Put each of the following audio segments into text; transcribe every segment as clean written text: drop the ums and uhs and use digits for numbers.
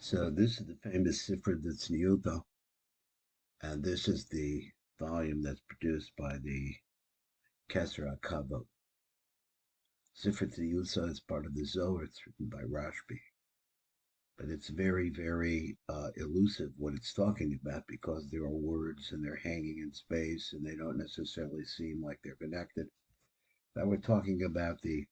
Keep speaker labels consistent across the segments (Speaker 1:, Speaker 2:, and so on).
Speaker 1: So this is the famous Sifra that's, and this is the volume that's produced by the Kesser HaKavod. Sifra Tzniuta is part of the Zohar. It's written by Rashbi, but it's very, very elusive what it's talking about because there are words and they're hanging in space and they don't necessarily seem like they're connected. Now we're talking about the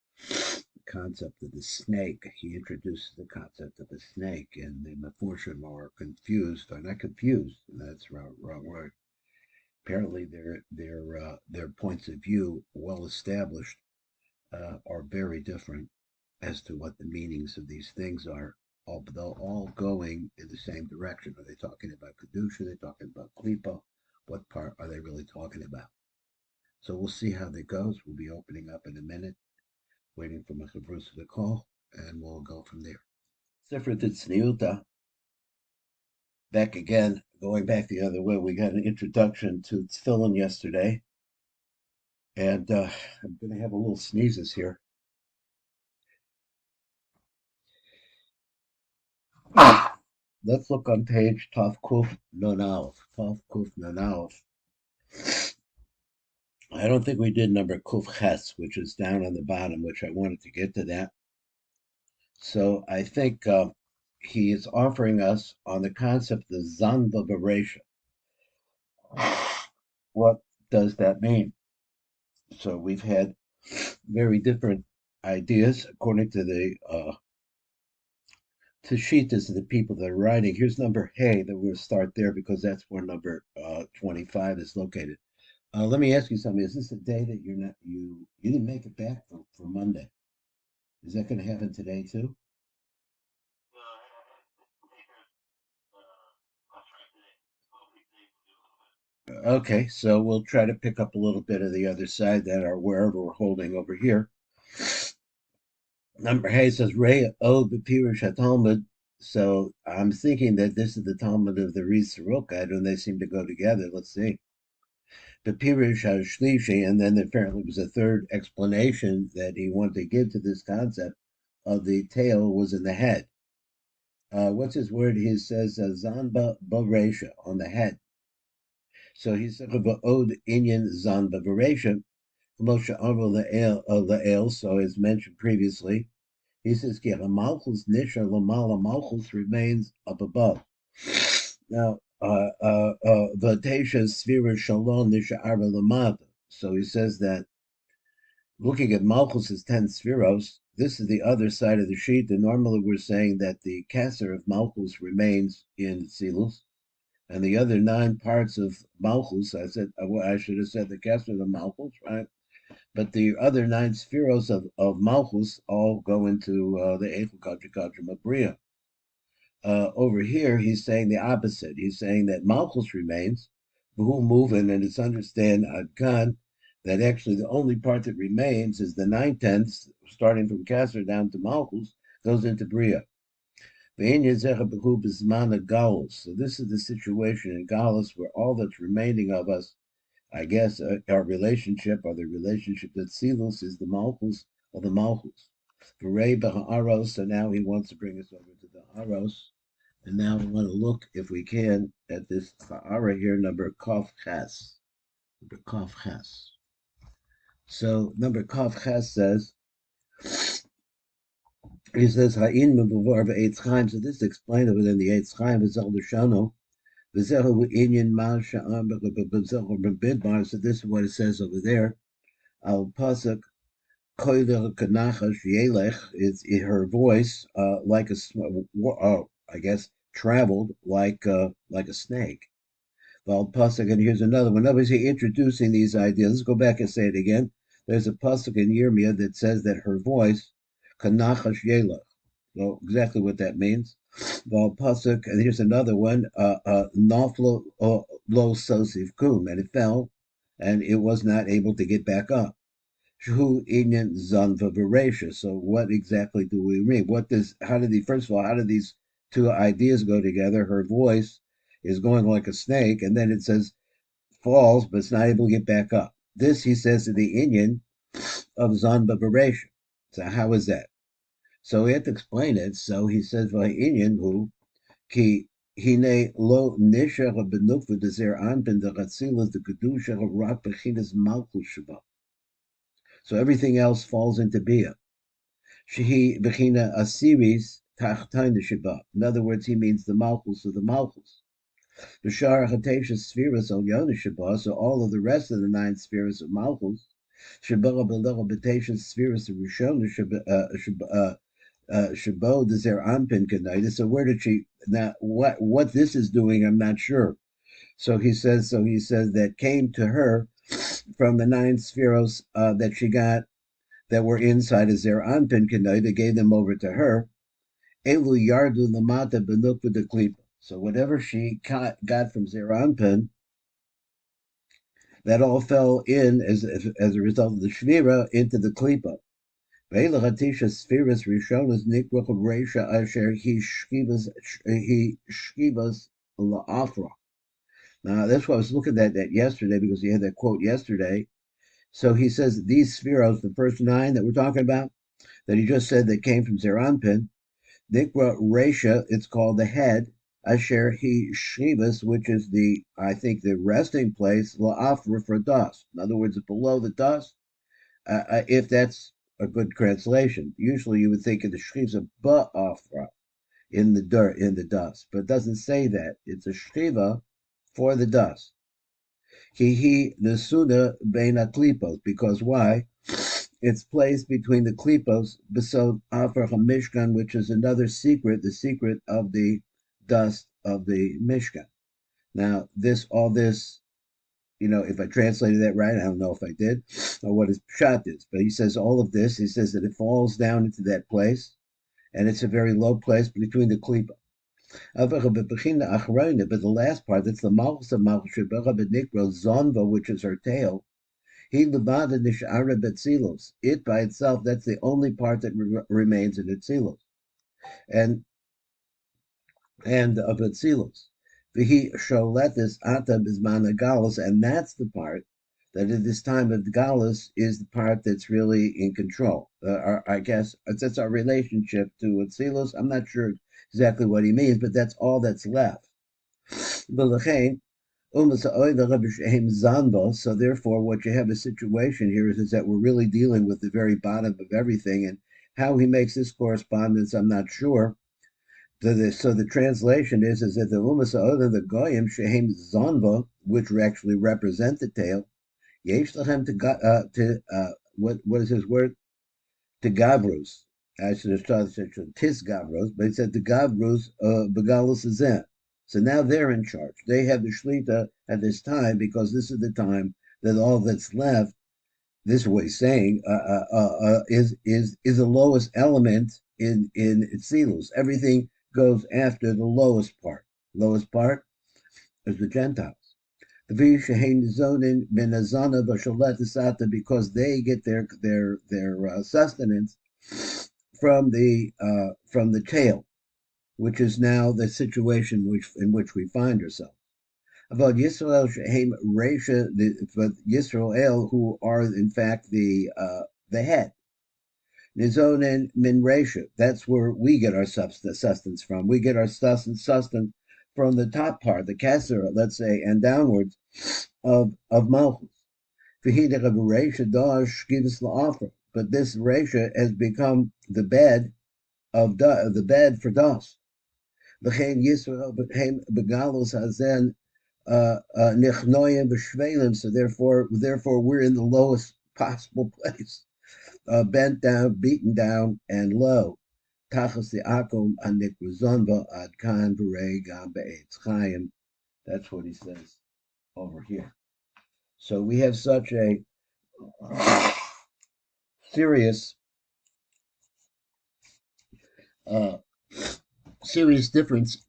Speaker 1: concept of the snake. He introduces the concept of the snake, and the Meforshim are confused, are not confused, that's the wrong word. Apparently, their points of view, well established, are very different as to what the meanings of these things are. Although all going in the same direction. Are they talking about kedusha? Are they talking about klipa? What part are they really talking about? So we'll see how that goes. We'll be opening up in a minute, waiting for Mr. Bruce to call, and we'll go from there. Sifra Tzniuta, back again, going back the other way. We got an introduction to Tefillin yesterday, and I'm going to have a little sneezes here. Let's look on page Tav Kuf Nun Aleph. Tav Kuf Nun Aleph. I don't think we did number Kuf Ches, which is down on the bottom, which I wanted to get to that. So I think he is offering us on the concept of Zanva Beresha. What does that mean? So we've had very different ideas according to the Tashitas of the people that are writing. Here's number Hey that we'll start there because that's where number 25 is located. Let me ask you something. Is this a day that you didn't make it back for Monday? Is that going to happen today too? Okay, so we'll try to pick up a little bit of the other side then, or wherever we're holding over here. Number Hey says Ray O Bepirish Talmud. So I'm thinking that this is the Talmud of the Riz Soroka, and they seem to go together. Let's see. Bepirish Shlishi, and then apparently was a third explanation that he wanted to give to this concept of the tail was in the head. What's his word? He says Zanba Baresha on the head. So he said Od Inyan Zanba Baresha. Moshe Lael, so as mentioned previously, he says Malchus Nisha Lamala Malchus remains up above. Now Vatasha Sfira Shalom Nisha Arba Lamata. So he says that looking at Malchus's 10 spheros, this is the other side of the sheet. And normally we're saying that the Kesser of Malchus remains in Silus, and the other 9 parts of Malchus, I should have said the Kesser of Malchus, right? But the other 9 spheros of Malchus all go into the Eichel Kadra Kadra Mabriya. Over here, he's saying the opposite. He's saying that Malchus remains, Behu moving, and it's understand Adkan that actually the only part that remains is the 9/10, starting from Kasser down to Malchus, goes into Bria. So this is the situation in Galus where all that's remaining of us, I guess, our relationship or the relationship that Silus is the Malchus or the Malchus. So now he wants to bring us over to the Aros. And now we want to look, if we can, at this Ha'ara here, number Kaf Ches. Number Kaf Ches. So number Kaf Ches says, he says, Ha'in Mevuvar V'Eitz Chaim. So this is explained within the Eitz Chaim, V'Zel L'Shano, V'Zehu Inyan Ma Sha'am B'Zehu B'Bidmar. So this is what it says over there. Al Pasuk, Koiler Kanachash Yelech, is her voice, like I guess, traveled like a snake. Val Pasuk, and here's another one. Nobody's introducing these ideas. Let's go back and say it again. There's a Pasuk in Yirmiyah that says that her voice, Kanachash Yelech. So exactly what that means. Val Pasuk, and here's another one, Naflo Lo Sosif Kum, and it fell, and it was not able to get back up. Shu Inyan Zanva Beresha. So what exactly do we mean? First of all, how do these two ideas go together? Her voice is going like a snake, and then it says falls, but it's not able to get back up. This, he says, is the Inyan of Zanva Beresha. So how is that? So we have to explain it. So he says, by Inyan, who Ki hine lo nisher benukva de zer anpin de chatzilus de kedusha rak bechinas malchus sheba. So everything else falls into bia. Shehi bechina asiris tachtain sheba. In other words, he means the malchus of the malchus. The shar chatesha spheres al yona sheba. So all of the rest of the 9 spheres of malchus. Sheba below betesha spheres of rishon Shabo the zer anpin kanai. So where did she now? What this is doing? I'm not sure. So he says that came to her from the 9 spheros that she got that were inside of zer anpin kanai. They gave them over to her. Elu yardu lamata benuk with the klipa. So whatever she got from zer anpin, that all fell in as a result of the shvira into the klipa. Ve'elachatisha spheres rishonas nikrach reisha asher he shkivas la'afra. Now that's why I was looking at that yesterday because he had that quote yesterday. So he says these spheros, the first 9 that we're talking about, that he just said that came from Zeranpin, nikra reisha, it's called the head. Asher he shkivas, which is I think the resting place la'afra for dust. In other words, below the dust. If that's a good translation. Usually you would think of the shchiva ba'afra, in the dirt, in the dust, but it doesn't say that. It's a shchiva for the dust. Kihi nesuna beina klipos, because why? It's placed between the klipos, besod afar hamishkan, which is another secret, the secret of the dust of the mishkan. Now, all this, if I translated that right, I don't know if I did, or what his pshat is, but he says all of this, he says that it falls down into that place, and it's a very low place between the klipa. But the last part, that's the malchus of malchus, zonva, which is her tail, it by itself, that's the only part that remains in Itzilos. And of Atzilus. Vihi sholetis ata bismana galus, and that's the part that at this time of galus is the part that's really in control. I guess that's our relationship to Atzilus. I'm not sure exactly what he means, but that's all that's left. So therefore, what you have a situation here is that we're really dealing with the very bottom of everything, and how he makes this correspondence, I'm not sure. So the translation is that the umas the goyim shehem zonva, which actually represent the tail, yesh lachem to what is his word, to gavrus. I should have started tis gavros, but he said to gavrus begalus azeh. So now they're in charge. They have the shlita at this time because this is the time that all that's left. This way saying is the lowest element in Tzilus. Everything goes after the lowest part. Lowest part is the Gentiles. Because they get their sustenance from the tail, which is now the situation in which we find ourselves. About Yisrael Shehem Reisha, but Yisrael, who are in fact the head. Nizonen min Reisha, that's where we get our sustenance from. We get our sustenance from the top part, the Kesser, let's say, and downwards of Malchus. V'hidech of Reisha Dosh gives la'afra, but this Reisha has become the bed for dust. V'chein Yisrael begalus hazen nichnoyim b'shvelim. So therefore we're in the lowest possible place, bent down, beaten down, and low. Tachas the akum anikrazonva ad kan v'rei gam be'etz chayim. That's what he says over here. So we have such a serious difference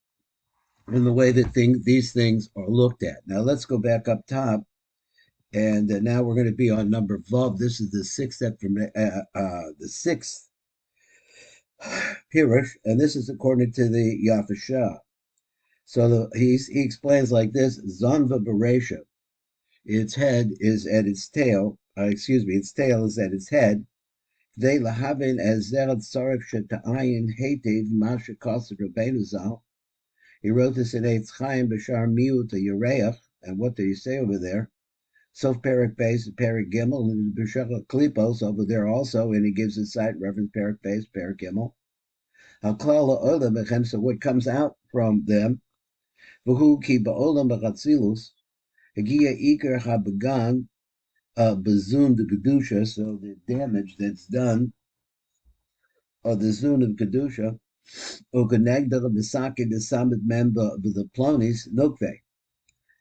Speaker 1: in the way that these things are looked at. Now let's go back up top, and now we're going to be on number Vav. This is the sixth Pirush, and this is according to the Yafashah. So he explains like this: Zanva Beresha, its head is at its tail. Its tail is at its head. They lahavin as zerat sarek sheta'ayin hetev masha kasser Rabbeinu Zal, He wrote this in Eitz Chaim B'Shar Miut Yereach, and what did he say over there? Sof Perik Beis, Perik Gimel, and B'Shach Klipos over there also, and he gives a site reference Perik Beis, Perik Gimel. Haklala Olam Bechem, so what comes out from them? V'hu ki ba'olam b'chatzilus, Hagia Iker HaBegan, Bazun de Kedusha, so the damage that's done, or the Zun of Kedusha, Uganegdar Misaki the Samit member of the Plonis, Nukve.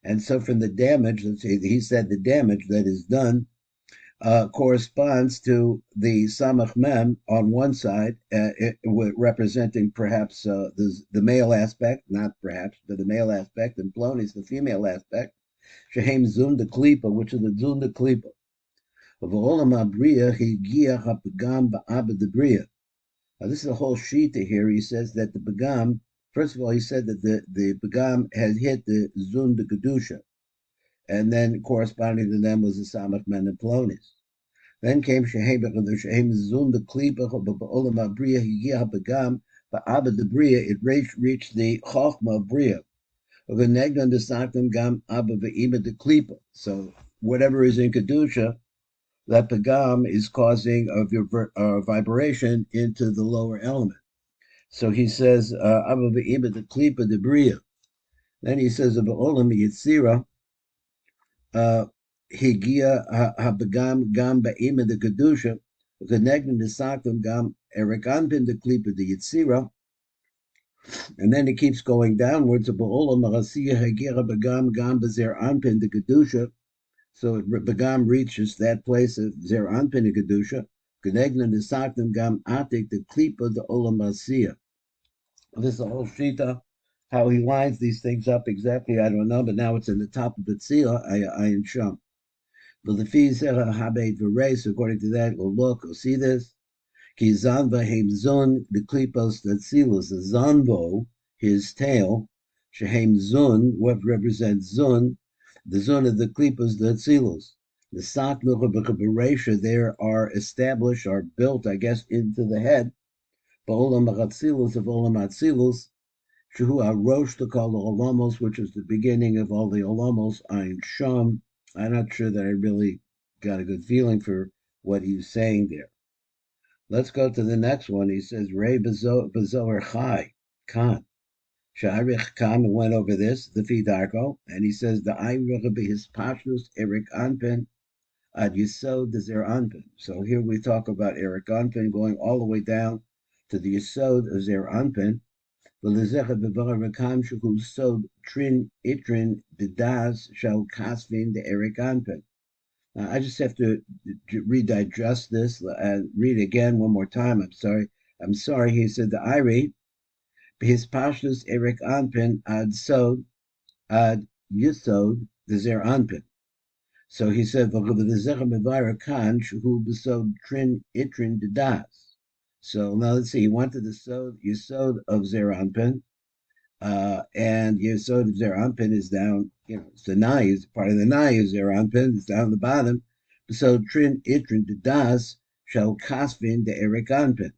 Speaker 1: And so from the damage, he said the damage that is done corresponds to the Samach Mem on one side, representing perhaps the male aspect, not perhaps, but the male aspect, and Plonis, the female aspect, Shehem Zun de Klipa, which is the Zun de Klipa. Of Olam Abriya, Higia Hapagam Ba'abed de Bria. Now, this is a whole shita here. He says that the Begam, first of all, he said that the Begam had hit the Zun de Kedusha, and then corresponding to them was the Samach Men and Plonis. Then came Shehem Zun de Klipa, Ba'olam Abriya, Higia Hapagam Ba'abed de Bria. It reached the Chochma of Bria. So whatever is in Kedusha, that Pagam is causing a vibration into the lower element. So he says, Abba Ve'ima the Klipa de Bria. Then he says, Ba'olam Yitzira, Higia HaPagam Gam Ba'ima the Kedusha, Connecting the Sakum Gam Erikanpin the Klipa de Yitzira. And then it keeps going downwards. So Begam reaches that place of Zer Anpin de Kedusha. Connecting the Sakum Gam Atik the Klipa de Olam Asiya. This is a whole shita. How he lines these things up exactly, I don't know, but now it's in the top of the tzila, I am shum. But the fees habeit v'reis, according to that, we'll look, we'll see this. Ki zanva heim zun, the klipos tzilus, the zanvo, his tail, shehem zun, what represents zun, the zun of the klipos tzilus. The sak nucha there are established, are built, I guess, into the head. Ba'olam atzilus of olam atzilus, Shehu Arosh to call the Olamos, which is the beginning of all the Olamos, Ein Sham. I'm not sure that I really got a good feeling for what he's saying there. Let's go to the next one. He says, Rei Bazoar Chai, Khan. Sha'arich Khan went over this, the Fidarko, and he says, the Ayrich his Pashnus Eric Anpin ad Yisod the Zer Anpin. So here we talk about Eric Anpin going all the way down to the Yisod of Zer Anpin. Now, I just have to redigest this and read again one more time. I'm sorry. He said the Iri, his pashtus Eric Anpin ad sod ad yisod the zer Anpin. So he said trin itrin dedas. So now let's see. He wanted the Yisod of Zer Anpin, and Yisod of Zer Anpin is down. It's the Nai, is part of the Nai is Zer Anpin. It's down the bottom. So Trin Itrin Das shall Kasvin the Erik Anpin,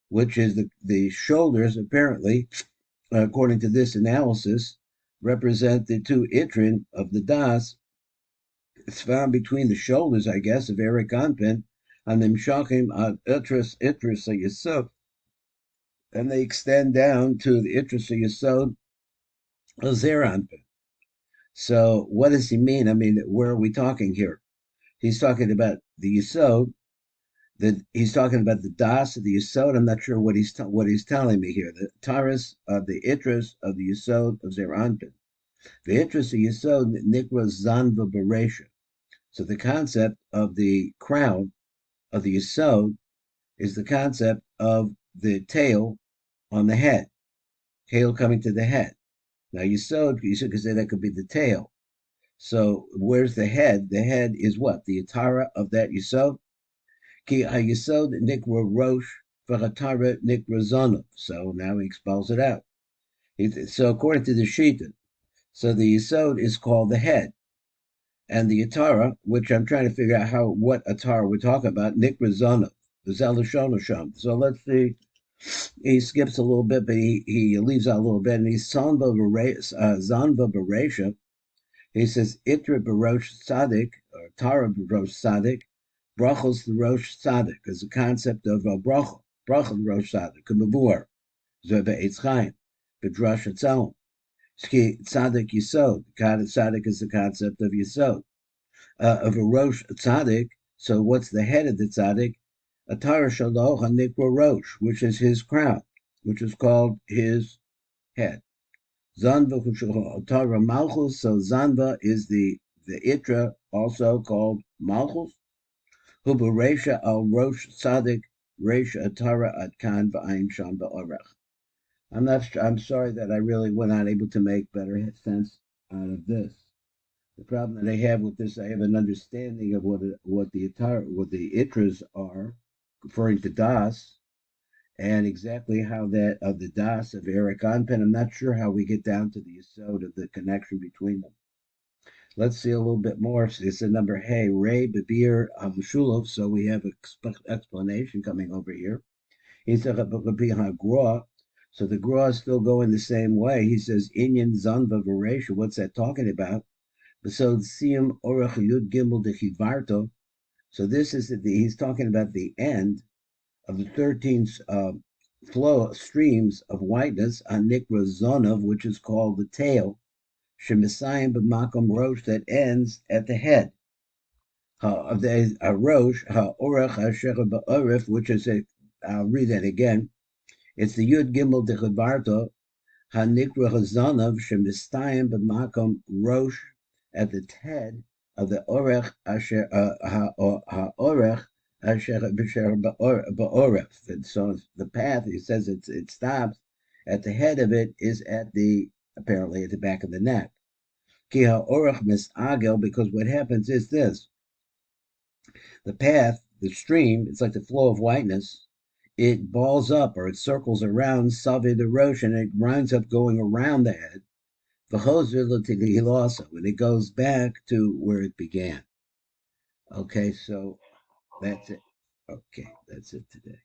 Speaker 1: which is the shoulders. Apparently, according to this analysis, represent the two Itrin of the Das. It's found between the shoulders, I guess, of Erik Anpin. And Nimshachim ad Itris Yisod, and they extend down to the Itris Yisod of Zer Anpin. So what does he mean? I mean, where are we talking here? He's talking about the Yisod. He's talking about the Das of the Yisod. I'm not sure what he's telling me here. The Taras of the Itris of the Yisod of Zer Anpin. The Itris of Yisod Nikra Zanva Beresha. So the concept of the crown of the Yisod is the concept of the tail on the head, tail coming to the head. Now Yisod, you could say that could be the tail. So where's the head? The head is what? The Atara of that Yisod? Ki ha-Yisod nikra rosh v'hatara nikra zonov. So now he expels it out. So according to the Shita, so the Yisod is called the head. And the Atara, which I'm trying to figure out what Atara we're talking about, nikra zonov. So let's see He skips a little bit, but he leaves out a little bit, and he's Zanva Beresha. He says Itra Barosh Sadik or Tara Barosh Sadik, Brachos the Rosh Sadik is a concept of a brachel, brachel Rosh Sadik, Kumavur, Zeva Eitz Chaim, Bedrash Etzelm. Ski Sadik Yisod. Sadik is the concept of Yisod. Of a Rosh Tzaddik. So what's the head of the Tzaddik? Atara Shaloch Hanikra Rosh, which is his crown, which is called his head. Zanva Atara Malchus. So Zanva is the Itra, also called Malchus. Hubu Resha al Rosh Tzaddik Resha Atara Atkan V'Ayin Sham Ba'orach. I'm sorry that I really were not able to make better sense out of this. The problem that I have with this, I have an understanding of what the itras are, referring to das, and exactly how that of the das of Eric Anpen. I'm not sure how we get down to the yesod of the connection between them. Let's see a little bit more. So it's a number hey Ray Babir Amshulov. So we have an explanation coming over here. He said so the Gra is still going the same way. He says Inyan Zanva Varesha. What's that talking about? So Siyam Orach Yud Gimel de Chivarto. So this is he's talking about the end of the 13 flow streams of whiteness on Nikra Zonov, which is called the tail. Shemisayim b'makom rosh, that ends at the head. Of the rosh ha'orach asher ba'orif, which is I'll read that again. It's the Yud Gimel de Chivarto Hanikra Hazanav Shemistayim b'makom rosh, at the head of the orech asher ha'orech asher ba'oref. And so the path, he says it stops at the head of it, is apparently at the back of the neck. Ki ha'orech misagel, because what happens is this: the path, the stream, it's like the flow of whiteness. It balls up, or it circles around Savi the Rosh, and it winds up going around the head. And it goes back to where it began. Okay, so that's it. Okay, that's it today.